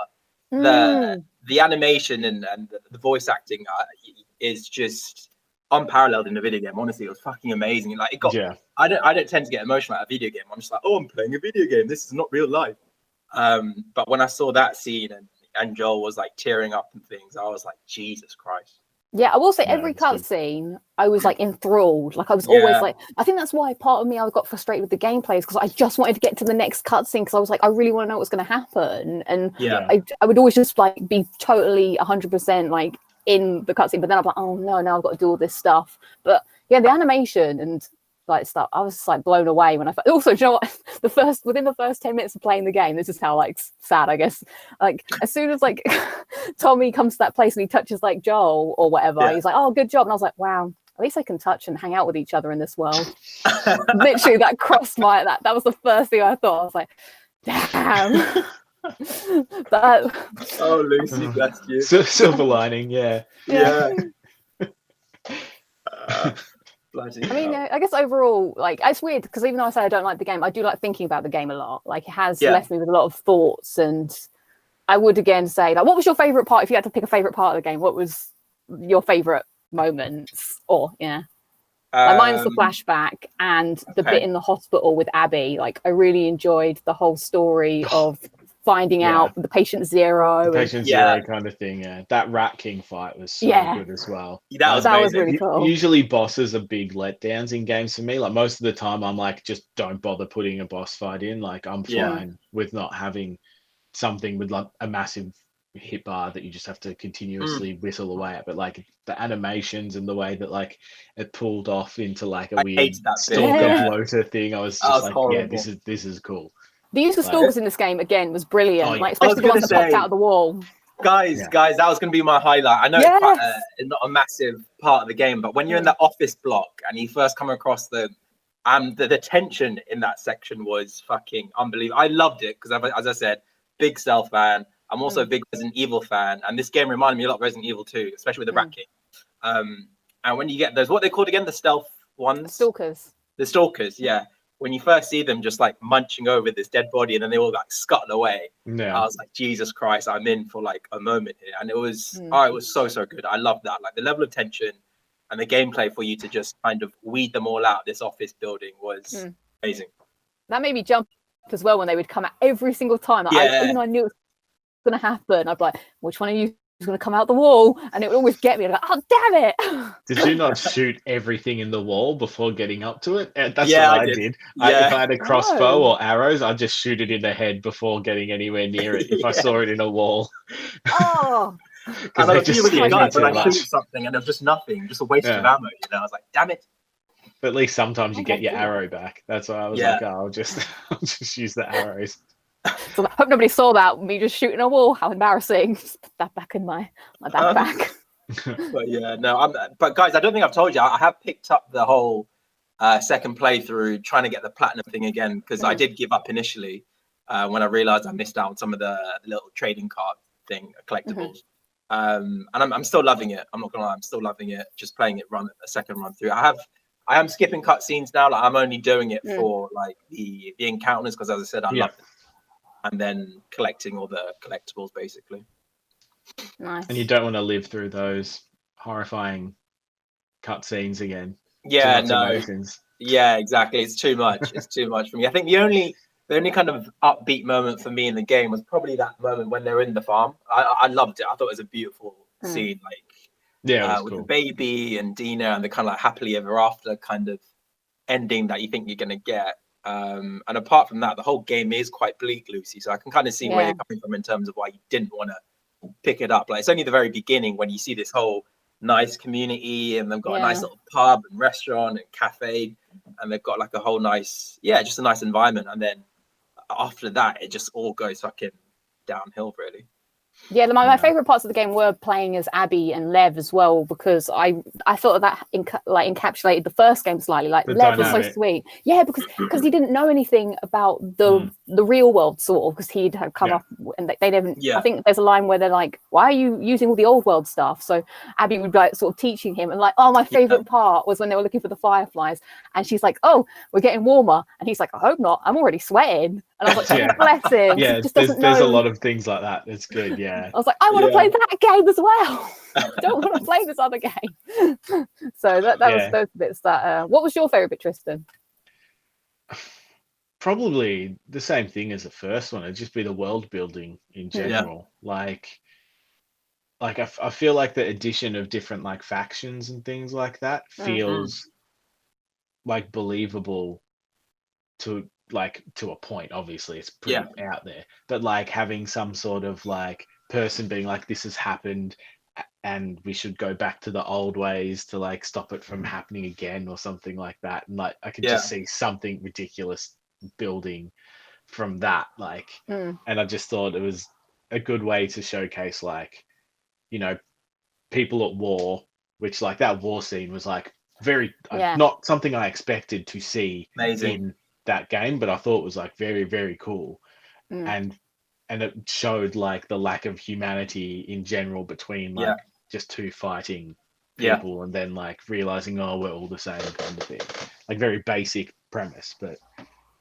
D: Mm.
B: The animation and the voice acting is just unparalleled in the video game. Honestly, it was fucking amazing. Like it got.
C: Yeah.
B: I don't tend to get emotional at a video game. I'm just like, oh, I'm playing a video game. This is not real life. But when I saw that scene and Joel was like tearing up and things, I was like, Jesus Christ.
D: Yeah, I will say
C: Yeah,
D: every
C: it's good.
D: cutscene, I was like enthralled. Like I was always like, I think that's why part of me I got frustrated with the gameplay is because I just wanted to get to the next cutscene because I was like, I really want to know what's going to happen, and I would always just like be totally 100% like in the cutscene, but then I'm like, oh no, now I've got to do all this stuff. But yeah, the animation and like stuff, I was just like blown away when I also, you know what, within the first 10 minutes of playing the game, this is how like sad I guess, like as soon as like Tommy comes to that place and he touches like Joel or whatever, he's like, oh, good job, and I was like, wow, at least they can touch and hang out with each other in this world. Literally that crossed my that was the first thing I thought. I was like, damn. But
B: oh, Lucy, bless you.
C: Silver lining, yeah.
D: I mean, I guess overall, like, it's weird because even though I say I don't like the game, I do like thinking about the game a lot. Like, it has left me with a lot of thoughts, and I would again say, like, what was your favorite part? If you had to pick a favorite part of the game, what was your favorite moments? Or like, mine's the flashback and the bit in the hospital with Abby. Like, I really enjoyed the whole story of finding out the patient zero.
C: Patient zero kind of thing, That Rat King fight was so good as well.
B: That
D: was really cool.
C: Usually bosses are big letdowns in games for me. Like most of the time I'm like, just don't bother putting a boss fight in. Like I'm fine with not having something with like a massive hit bar that you just have to continuously whistle away at. But like the animations and the way that like it pulled off into like a weird stalker bloater thing, I was just like, horrible. This is cool.
D: The use of stalkers in this game again was brilliant, like especially the ones that popped out of the wall.
B: Guys, that was going to be my highlight. I know it's quite not a massive part of the game, but when you're in that office block and you first come across the tension in that section was fucking unbelievable. I loved it because, as I said, big stealth fan. I'm also a big Resident Evil fan, and this game reminded me a lot of Resident Evil 2, especially with the Rat King. And when you get those, what they called again, the stealth ones?
D: Stalkers.
B: The stalkers, yeah. When you first see them just like munching over this dead body and then they all like scuttle away, I was like, Jesus Christ, I'm in for like a moment here. And it was it was so good. I love that. Like the level of tension and the gameplay for you to just kind of weed them all out this office building was amazing.
D: That made me jump as well when they would come out every single time. Like, even though I knew it was going to happen, I'd be like, which one of you is going to come out the wall? And it would always get me. I'd be like, oh, damn it.
C: Did you not shoot everything in the wall before getting up to it? That's what I did. If I had a crossbow or arrows, I'd just shoot it in the head before getting anywhere near it if I saw it in a wall.
D: Oh.
B: And I just shoot something and there's just nothing, just a waste of ammo. You know, I was like, damn it.
C: But at least sometimes you get your arrow back. That's why I was like, I'll just use the arrows.
D: So I hope nobody saw that, me just shooting a wall. How embarrassing. Just put that back in my backpack.
B: But guys, I don't think I've told you, I have picked up the whole second playthrough trying to get the platinum thing again, because I did give up initially when I realized I missed out on some of the little trading card thing, collectibles. And I'm still loving it. I'm not gonna lie, I'm still loving it. Just playing it a second run through. I am skipping cutscenes now. Like I'm only doing it for like the encounters, because as I said, I love it. And then collecting all the collectibles, basically.
D: Nice.
C: And you don't want to live through those horrifying cutscenes again.
B: Yeah, no. Yeah, exactly. It's too much. It's too much for me. I think the only kind of upbeat moment for me in the game was probably that moment when they're in the farm. I loved it. I thought it was a beautiful scene. Like, with the baby and Dina and the kind of like happily ever after kind of ending that you think you're going to get. And apart from that, the whole game is quite bleak, Lucy. So I can kind of see where you're coming from in terms of why you didn't want to pick it up. Like it's only the very beginning when you see this whole nice community and they've got a nice little pub and restaurant and cafe, and they've got like a whole nice, just a nice environment. And then after that, it just all goes fucking downhill, really.
D: Yeah, my favorite parts of the game were playing as Abby and Lev as well, because I thought that encapsulated the first game slightly. Like Lev was so sweet, because he didn't know anything about the the real world sort of, because he'd have come up and they didn't. I think there's a line where they're like, "Why are you using all the old world stuff?" So Abby would be like sort of teaching him, and like, "Oh, my favorite part was when they were looking for the fireflies," and she's like, "Oh, we're getting warmer," and he's like, "I hope not. I'm already sweating." And I was like, "Bless him."
C: Yeah,
D: just
C: there's
D: know.
C: a lot of things like that. It's good. Yeah.
D: I was like, I want to play that game as well. I don't want to play this other game. So that was those bits that. What was your favorite bit, Tristan?
C: Probably the same thing as the first one. It'd just be the world building in general. Like I feel like the addition of different like factions and things like that feels like believable to a point. Obviously it's pretty out there, but like having some sort of like person being like, this has happened and we should go back to the old ways to like stop it from happening again or something like that. And like I could just see something ridiculous building from that, like and I just thought it was a good way to showcase like, you know, people at war, which like that war scene was like very not something I expected to see in that game, but I thought was like very, very cool. And it showed like the lack of humanity in general between like just two fighting people and then like realizing, oh, we're all the same kind of thing. Like very basic premise, but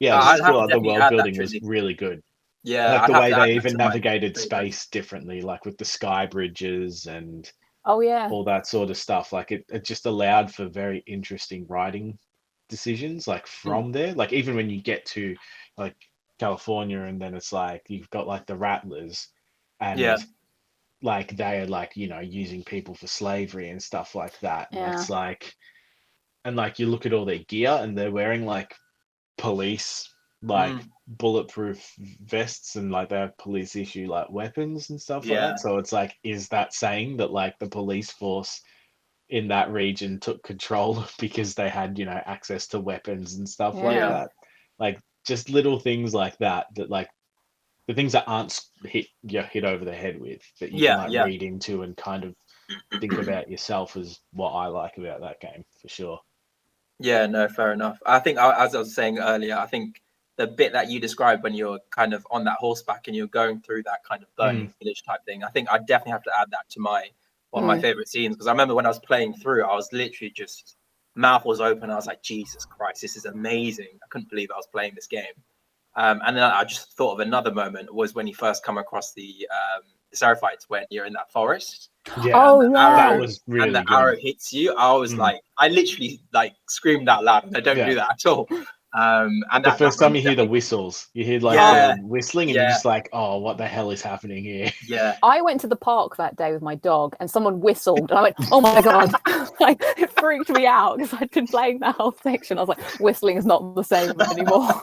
C: I just feel like the world building was really good.
B: Yeah,
C: like the way they even navigated space differently, like with the sky bridges and all that sort of stuff. Like it just allowed for very interesting writing decisions like from there. Like even when you get to like California and then it's like you've got like the Rattlers and like they are like, you know, using people for slavery and stuff like that. And it's like, and like you look at all their gear and they're wearing like police like bulletproof vests and like they have police issue like weapons and stuff like that. So it's like, is that saying that like the police force in that region took control because they had, you know, access to weapons and stuff like that? Like just little things like that like the things that aren't hit over the head with, that you can like read into and kind of think about yourself, is what I like about that game for sure.
B: Yeah, no, fair enough. I think, as I was saying earlier, I think the bit that you described when you're kind of on that horseback and you're going through that kind of burning village type thing, I think I definitely have to add that to one of my favorite scenes, because I remember when I was playing through, I was literally just mouth was open. I was like, Jesus Christ, this is amazing. I couldn't believe I was playing this game. And then I just thought of another moment was when you first come across the Seraphites, when you're in that forest.
C: That was really
B: and the
C: good.
B: arrow hits you. I was like, I literally like screamed out loud. I don't do that at all. And
C: the first time you hear the whistles, you hear like the whistling, and you're just like, oh, what the hell is happening here?
B: Yeah.
D: I went to the park that day with my dog and someone whistled and I went, oh my God. Like, it freaked me out because I'd been playing that whole section. I was like, whistling is not the same anymore.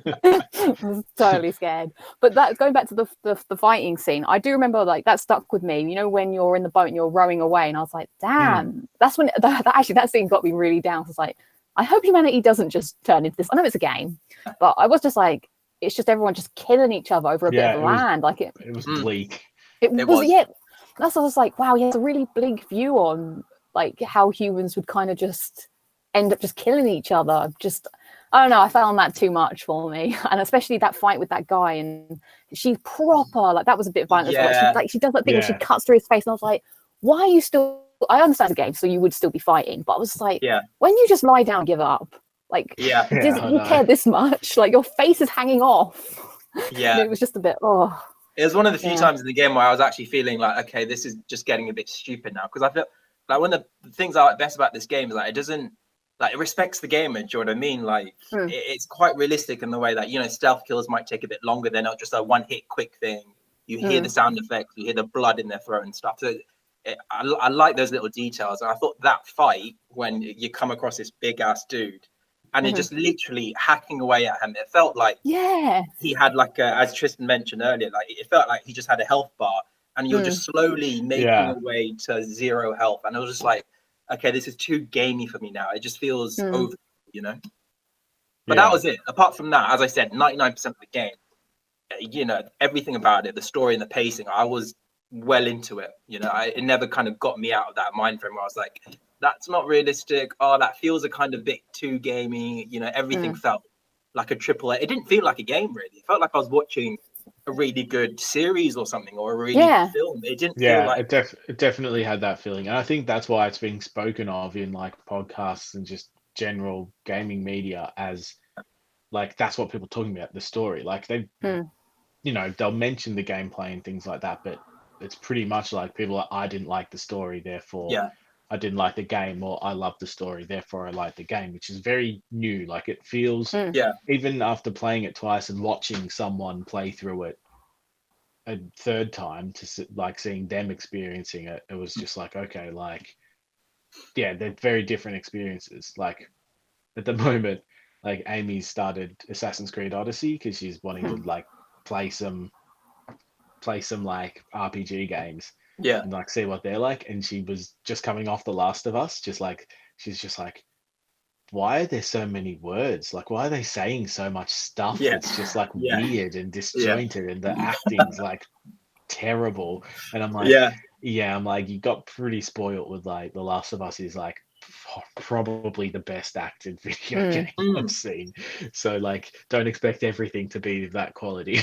D: I was totally scared. But that, going back to the fighting scene, I do remember like that stuck with me. You know, when you're in the boat and you're rowing away, and I was like, damn, that's when that scene got me really down. I was like, I hope humanity doesn't just turn into this. I know it's a game, but I was just like, it's just everyone just killing each other over a bit of land. Like it
C: was bleak.
D: It was. That's what I was like, wow, he has a really bleak view on like how humans would kind of just end up just killing each other. Just, I don't know, I found that too much for me. And especially that fight with that guy, and she's proper, like that was a bit violent as well. She does that thing where she cuts through his face, and I was like, why are you still, I understand the game, so you would still be fighting, but I was like, when you just lie down and give up, like, you care this much? Like, your face is hanging off. And it was just a bit,
B: It was one of the few times in the game where I was actually feeling like, okay, this is just getting a bit stupid now. Because I feel like one of the things I like best about this game is like, it doesn't, like, it respects the gamer, do you know what I mean? Like, it's quite realistic in the way that, you know, stealth kills might take a bit longer. They're not just a one-hit quick thing. You hear the sound effects, you hear the blood in their throat and stuff. So I like those little details. And I thought that fight, when you come across this big-ass dude, and you're just literally hacking away at him, it felt like he had like as Tristan mentioned earlier, like it felt like he just had a health bar, and you're just slowly making your way to 0 health. And I was just like, okay, this is too gamey for me now. It just feels over, you know. But that was it. Apart from that, as I said, 99% of the game, you know, everything about it, the story and the pacing, I was well into it. You know, it never kind of got me out of that mind frame where I was like, that's not realistic. Oh, that feels a kind of bit too gamey. You know, everything felt like a triple A. It didn't feel like a game really. It felt like I was watching a really good series or something, or a really good film. It didn't feel like
C: it definitely had that feeling, and I think that's why it's being spoken of in like podcasts and just general gaming media as like that's what people are talking about, the story. Like they, you know, they'll mention the gameplay and things like that, but it's pretty much like people are, I didn't like the story, therefore I didn't like the game, or I love the story, therefore I like the game, which is very new. Like it feels, even after playing it twice and watching someone play through it a third time, to like seeing them experiencing it, it was just like, okay, like, yeah, they're very different experiences. Like at the moment, like Amy started Assassin's Creed Odyssey because she's wanting to like play some like RPG games. And like see what they're like, and she was just coming off The Last of Us, just like she's just like, why are there so many words? Like, why are they saying so much stuff? It's just like weird and disjointed, and the acting's like terrible. And I'm like, I'm like, you got pretty spoiled with like The Last of Us is like probably the best acted video game I've seen. So like, don't expect everything to be that quality.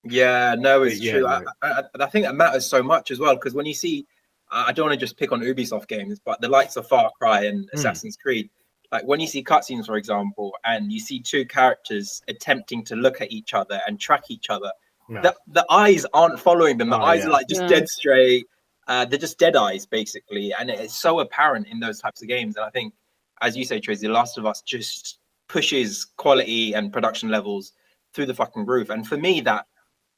B: Yeah, no, it's
C: Yeah,
B: true.
C: no.
B: I think that matters so much as well, because when you see, I don't want to just pick on Ubisoft games, but the likes of Far Cry and Assassin's Creed, like when you see cutscenes, for example, and you see two characters attempting to look at each other and track each other, the eyes aren't following them. The eyes are like just dead straight. They're just dead eyes, basically. And it's so apparent in those types of games. And I think, as you say, Tracy, The Last of Us just pushes quality and production levels through the fucking roof. And for me, that,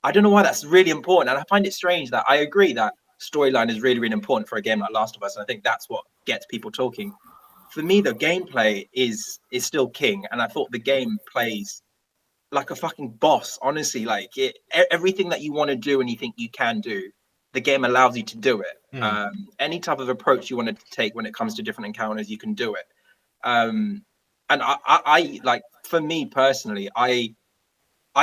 B: I don't know why that's really important. And I find it strange that I agree that storyline is really, really important for a game like Last of Us. And I think that's what gets people talking. For me, the gameplay is still king. And I thought the game plays like a fucking boss, honestly. Like everything that you want to do and you think you can do, the game allows you to do it. Any type of approach you want to take when it comes to different encounters, you can do it. And I like, for me personally, I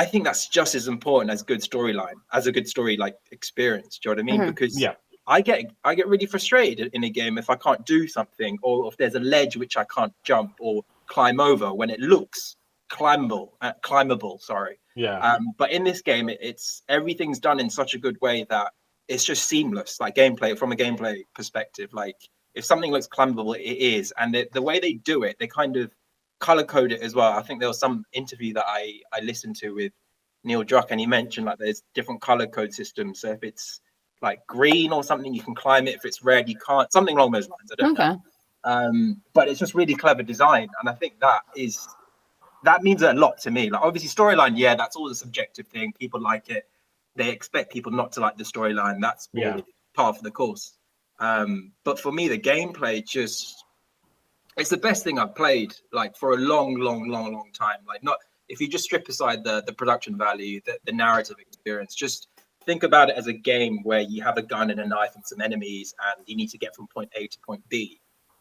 B: think that's just as important as good storyline, as a good story like experience. Do you know what I mean? Because I get really frustrated in a game if I can't do something, or if there's a ledge which I can't jump or climb over when it looks climbable. Sorry. But in this game, it's everything's done in such a good way that it's just seamless. Like from a gameplay perspective, like if something looks climbable, it is, and the way they do it, they kind of color code it as well. I think there was some interview that I listened to with Neil Druck, and he mentioned like there's different color code systems. So if it's like green or something, you can climb it. If it's red, you can't. Something along those lines. I don't know. But it's just really clever design, and I think that means a lot to me. Like obviously storyline, that's all a subjective thing. People like it. They expect people not to like the storyline. That's part of the course. But for me, the gameplay just, it's the best thing I've played like for a long time. Like, not if you just strip aside the production value, the narrative experience, just think about it as a game where you have a gun and a knife and some enemies, and you need to get from point A to point B.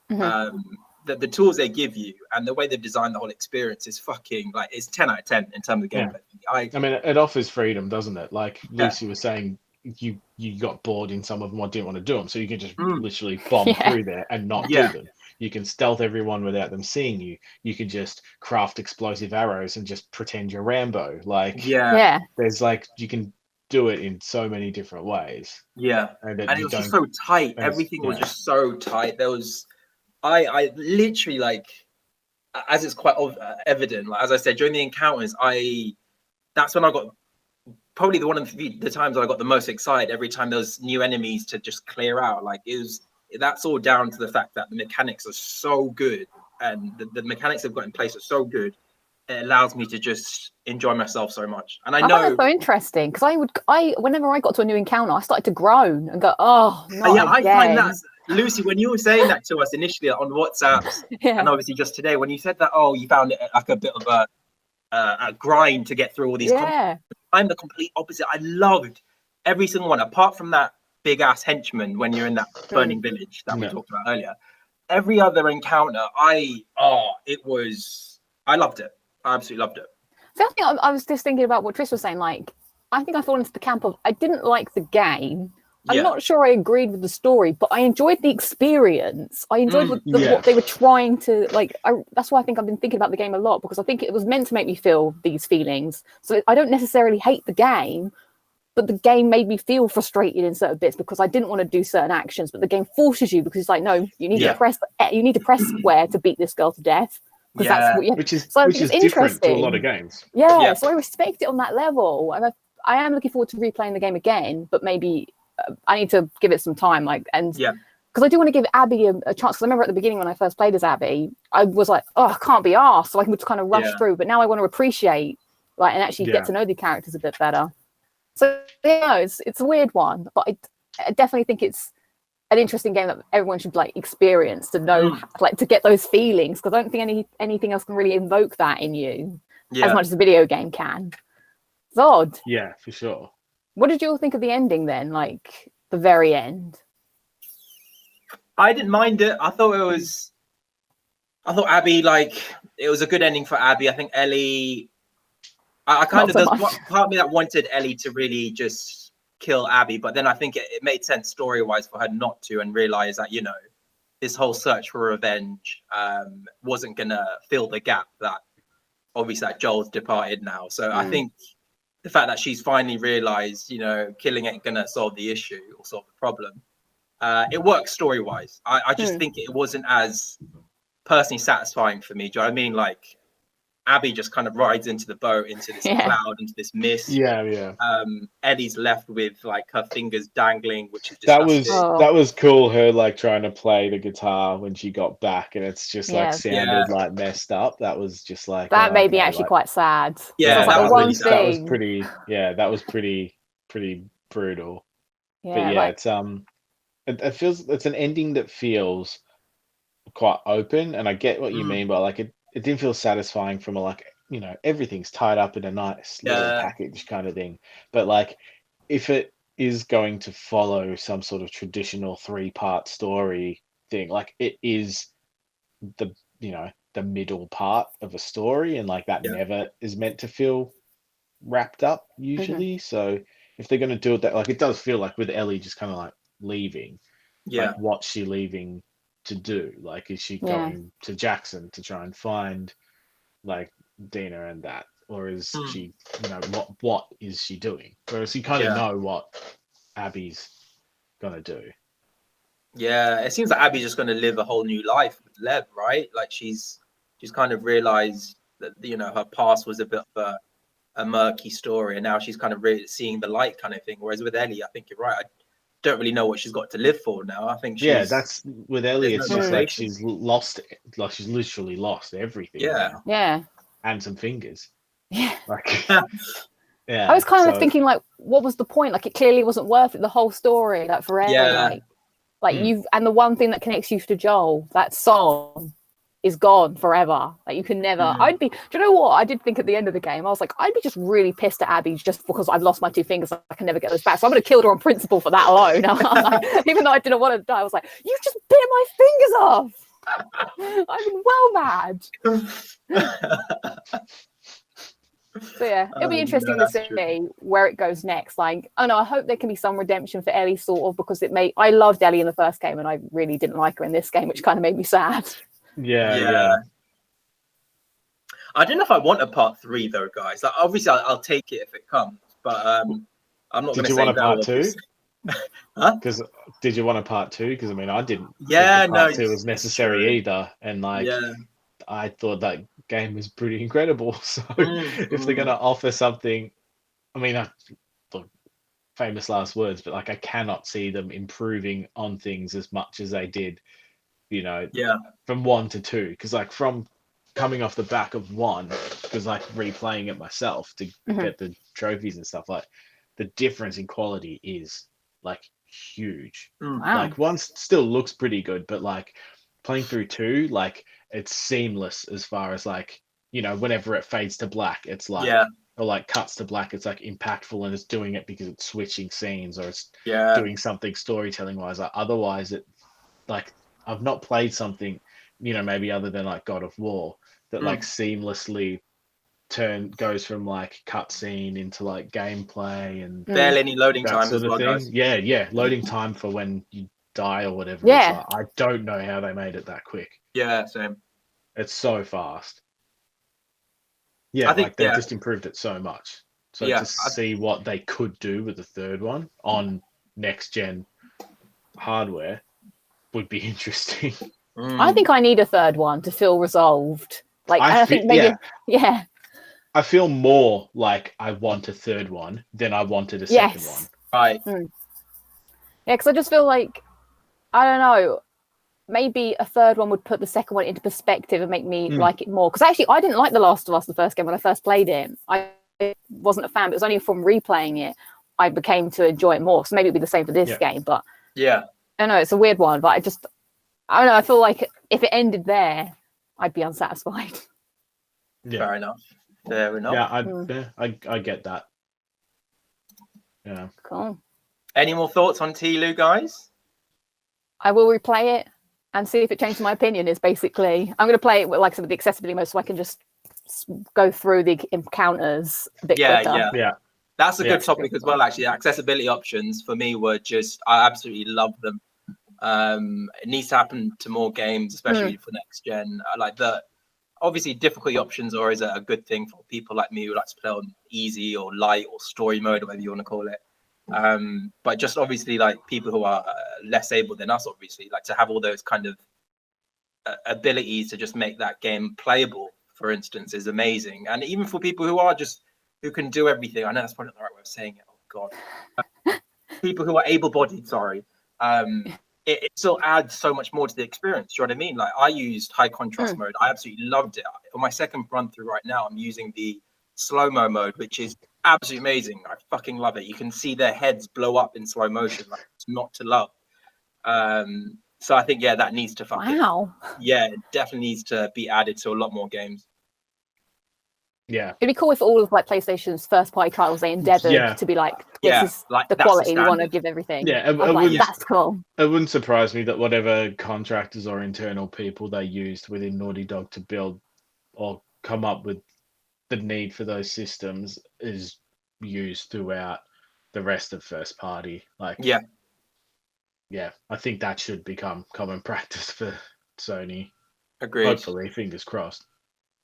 B: The tools they give you and the way they've designed the whole experience is fucking like, it's 10 out of 10 in terms of gameplay. I
C: mean, it offers freedom, doesn't it? Like Lucy was saying, you got bored in some of them or didn't want to do them, so you can just literally bomb through there and not do them. You can stealth everyone without them seeing you. You can just craft explosive arrows and just pretend you're Rambo. Like, there's like, you can do it in so many different ways. And it was just
B: so tight. Everything was just so tight. There was, I literally, like, as it's quite evident, like, as I said, during the encounters, that's when I got probably one of the times I got the most excited every time there was new enemies to just clear out. Like, that's all down to the fact that the mechanics are so good, and the mechanics they've got in place are so good. It allows me to just enjoy myself so much. And I know
D: that's so interesting, because whenever I got to a new encounter, I started to groan and go, "Oh, not again."
B: I find that, Lucy, when you were saying that to us initially on WhatsApp, and obviously just today, when you said that, you found it like a bit of a grind to get through all these. I'm the complete opposite. I loved every single one, apart from that big ass henchman when you're in that burning village that we talked about earlier. Every other encounter, I loved it. I absolutely loved it.
D: So I think I was just thinking about what Tris was saying. Like, I think I fall into the camp of, I didn't like the game, I'm not sure I agreed with the story, but I enjoyed the experience. I enjoyed what they were trying to that's why I think I've been thinking about the game a lot, because I think it was meant to make me feel these feelings. So I don't necessarily hate the game, but the game made me feel frustrated in certain bits because I didn't want to do certain actions. But the game forces you, because it's like, no, you need to press square to beat this girl to death. Because that's what you have.
C: Which is
D: interesting.
C: different to a lot of games.
D: Yeah, so I respect it on that level, and I am looking forward to replaying the game again. But maybe I need to give it some time, because I do want to give Abby a chance. Because I remember at the beginning when I first played as Abby, I was like, oh, I can't be arsed, so I would kind of rush through. But now I want to appreciate, and actually get to know the characters a bit better. So it's a weird one, but I definitely think it's an interesting game that everyone should experience to know, to get those feelings. Because I don't think anything else can really invoke that in you as much as a video game can. It's odd.
C: Yeah, for sure.
D: What did you all think of the ending then? The very end.
B: I didn't mind it. I thought Abby, it was a good ending for Abby. I think Ellie, there's part of me that wanted Ellie to really just kill Abby, but then I think it made sense story-wise for her not to, and realize that, this whole search for revenge wasn't gonna fill the gap that obviously that Joel's departed now. So I think the fact that she's finally realized, killing ain't gonna solve the issue or solve the problem. It works story-wise. I just think it wasn't as personally satisfying for me. Do you know what I mean? Abby just kind of rides into the boat, into this cloud, into this mist.
C: Yeah.
B: Ellie's left with her fingers dangling, which is
C: that was cool. Her trying to play the guitar when she got back, and it's just sounded messed up. That was just
D: that made me actually quite sad.
B: Yeah,
C: that was pretty. Yeah, that was pretty brutal.
D: Yeah,
C: but it feels, it's an ending that feels quite open, and I get what you mean, but it didn't feel satisfying from everything's tied up in a nice little package kind of thing. But if it is going to follow some sort of traditional 3-part story thing, it is the middle part of a story, and that never is meant to feel wrapped up usually. So if they're going to do it that, it does feel with Ellie just kind of leaving, what's she leaving to do? Is she going to Jackson to try and find Dina and that, or is she, what is she doing? Whereas you kind of know what Abby's gonna do.
B: Yeah, it seems like Abby's just gonna live a whole new life with Lev, right? She's kind of realized that her past was a bit of a murky story, and now she's kind of really seeing the light kind of thing. Whereas with Ellie, I think you're right. I don't really know what she's got to live for now. I think
C: that's with Ellie. It's just she's lost it. She's literally lost everything.
D: Yeah,
C: and some fingers.
D: Yeah.
C: Yeah.
D: I was kind of thinking, what was the point? It clearly wasn't worth it. The whole story, forever.
B: Yeah.
D: And the one thing that connects you to Joel, that song, is gone forever. You can never. Do you know what I did think at the end of the game? I was I'd be just really pissed at Abby just because I've lost my 2 fingers. I can never get those back. So I'm going to kill her on principle for that alone. Even though I didn't want to die, I was you just bit my fingers off. I'm well mad. So it'll be interesting to see where it goes next. I hope there can be some redemption for Ellie, sort of, because I loved Ellie in the first game, and I really didn't like her in this game, which kind of made me sad.
C: Yeah.
B: I don't know if I want a part 3 though, guys. Obviously, I'll take it if it comes, but I'm not going to say no.
C: Did you want a part 2?
B: Huh?
C: Because did you want a part 2? Because I didn't.
B: Yeah,
C: think part 2 was necessary either, and I thought that game was pretty incredible. So if they're going to offer something, famous last words, but I cannot see them improving on things as much as they did. From 1 to 2, because from coming off the back of 1, because replaying it myself to get the trophies and stuff, the difference in quality is huge.
D: Wow.
C: 1 still looks pretty good, but playing through 2, it's seamless as far as whenever it fades to black, it's or cuts to black, it's impactful, and it's doing it because it's switching scenes, or it's doing something storytelling wise. Otherwise it I've not played something, maybe other than God of War, that seamlessly goes from like cutscene into like gameplay and
B: barely any loading
C: that
B: times
C: sort
B: as
C: of
B: well,
C: thing.
B: guys.
C: Yeah, loading time for when you die or whatever.
D: Yeah.
C: It's like, I don't know how they made it that quick.
B: Yeah, same.
C: It's so fast. Yeah,
B: I think,
C: like they
B: yeah.
C: just improved it so much. So
B: Yeah,
C: to see what they could do with the third one on next gen hardware would be interesting.
D: I think I need a third one to feel resolved. Like, I think maybe, yeah.
C: I feel more like I want a third one than I wanted a second one.
B: Right.
D: Yeah, because I just feel like, I don't know, maybe a third one would put the second one into perspective and make me like it more. Because actually, I didn't like The Last of Us, the first game, when I first played it. I wasn't a fan, but it was only from replaying it I became to enjoy it more. So maybe it'd be the same for this game. But
B: yeah,
D: I know it's a weird one, but I don't know. I feel like if it ended there, I'd be unsatisfied.
C: Yeah.
B: Fair enough.
C: Yeah, I get that. Yeah.
D: Cool.
B: Any more thoughts on T-Lu, guys?
D: I will replay it and see if it changes my opinion. Is basically I'm going to play it with, like, some of the accessibility mode, so I can just go through the encounters a bit quicker.
C: Yeah.
B: That's a good topic as well, actually. The accessibility options for me were just, I absolutely love them. It needs to happen to more games, especially for next gen. Obviously difficulty options are always a good thing for people like me who like to play on easy or light or story mode, or whatever you want to call it. But just obviously like people who are less able than us, obviously, like to have all those kind of abilities to just make that game playable, for instance, is amazing. And even for people who can do everything, I know that's probably not the right way of saying it. Oh God, people who are able-bodied, sorry. It still adds so much more to the experience. Do you know what I mean? Like, I used high contrast mode. I absolutely loved it. For my second run through right now, I'm using the slow-mo mode, which is absolutely amazing. I fucking love it. You can see their heads blow up in slow motion. Like, it's not to love. So I think, that needs to it definitely needs to be added to a lot more games.
C: Yeah.
D: It'd be cool if all of like PlayStation's first party titles they endeavored to be like, this is like, the quality we want to give everything.
C: Yeah,
D: that's cool.
C: It wouldn't surprise me that whatever contractors or internal people they used within Naughty Dog to build or come up with the need for those systems is used throughout the rest of first party. Like, I think that should become common practice for Sony.
B: Agreed.
C: Hopefully, fingers crossed.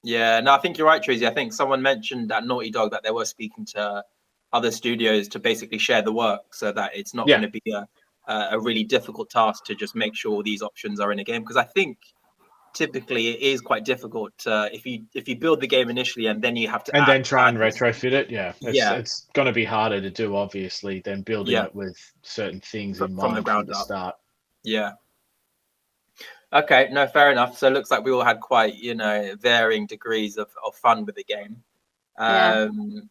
B: Yeah, no, I think you're right, Tracy. I think someone mentioned at Naughty Dog that they were speaking to other studios to basically share the work, so that it's not going to be a really difficult task to just make sure these options are in a game. Because I think typically it is quite difficult if you build the game initially and then you have to
C: then try and retrofit it. It's going to be harder to do, obviously, than building it with certain things in mind from the ground up. Start.
B: Yeah. Okay, no, fair enough. So it looks like we all had quite, varying degrees of fun with the game. And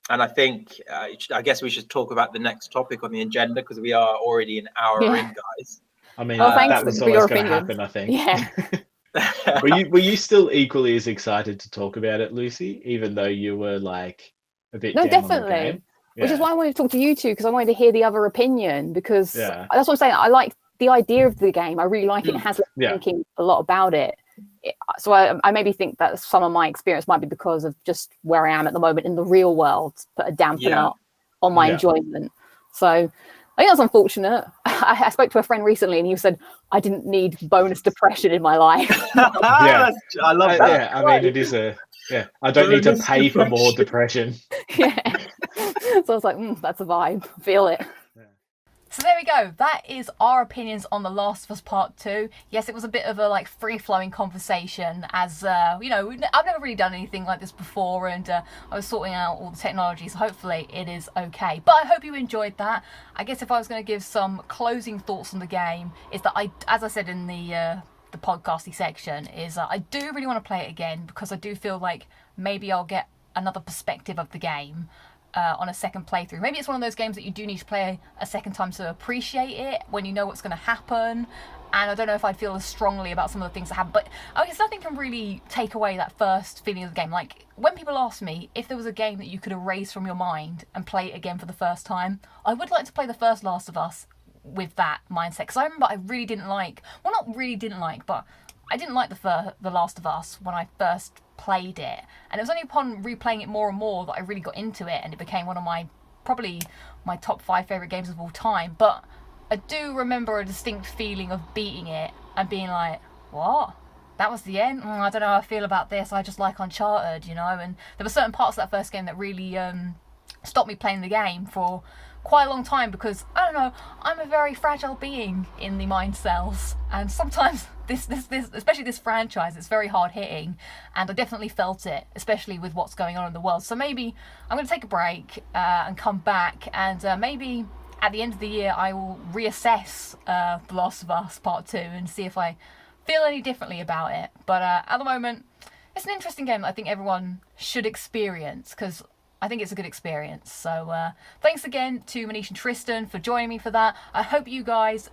B: I think, I guess we should talk about the next topic on the agenda, because we are already an hour in, guys.
C: I mean, that was always going to happen, I think.
D: Yeah.
C: Were you still equally as excited to talk about it, Lucy, even though you were like a bit down
D: definitely.
C: on the game?
D: Which is why I wanted to talk to you two, because I wanted to hear the other opinion, because that's what I'm saying. I like the idea of the game. I really like it. It has me thinking a lot about it. So I maybe think that some of my experience might be because of just where I am at the moment in the real world, put a dampener on my enjoyment. So I think that's unfortunate. I spoke to a friend recently and he said, I didn't need bonus depression in my life.
B: I love that.
C: Yeah, I mean, it is I don't need to pay for more depression.
D: So I was like, that's a vibe. Feel it.
A: So there we go. That is our opinions on The Last of Us Part 2. Yes, it was a bit of a free-flowing conversation, as I've never really done anything like this before, and I was sorting out all the technology, so hopefully it is okay. But I hope you enjoyed that. I guess if I was going to give some closing thoughts on the game, is that as I said in the podcasty section, is I do really want to play it again, because I do feel like maybe I'll get another perspective of the game. On a second playthrough. Maybe it's one of those games that you do need to play a second time to appreciate it, when you know what's going to happen. And I don't know if I'd feel as strongly about some of the things that happen, but I guess nothing can really take away that first feeling of the game. Like, when people ask me if there was a game that you could erase from your mind and play it again for the first time, I would like to play the first Last of Us with that mindset, because I remember I really didn't like, well, not really didn't like, but I didn't like the Last of Us when I first played it, and it was only upon replaying it more and more that I really got into it, and it became one of probably my top 5 favourite games of all time. But I do remember a distinct feeling of beating it and being like, what? That was the end? I don't know how I feel about this. I just like Uncharted, you know? And there were certain parts of that first game that really stopped me playing the game for quite a long time, because, I don't know, I'm a very fragile being in the mind cells. And sometimes this especially this franchise, it's very hard hitting. And I definitely felt it, especially with what's going on in the world. So maybe I'm going to take a break and come back, and maybe at the end of the year I will reassess The Last of Us Part 2 and see if I feel any differently about it. But at the moment, it's an interesting game that I think everyone should experience, because I think it's a good experience. So thanks again to Manij and Tristan for joining me for that. I hope you guys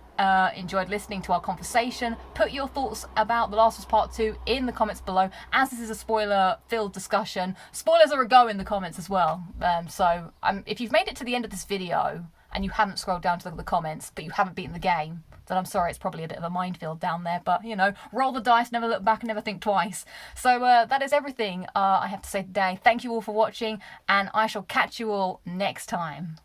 A: enjoyed listening to our conversation. Put your thoughts about The Last of Us Part 2 in the comments below, as this is a spoiler-filled discussion. Spoilers are a go in the comments as well. So if you've made it to the end of this video and you haven't scrolled down to look at the comments, but you haven't beaten the game, then I'm sorry, it's probably a bit of a minefield down there. But, you know, roll the dice, never look back and never think twice. So that is everything I have to say today. Thank you all for watching, and I shall catch you all next time.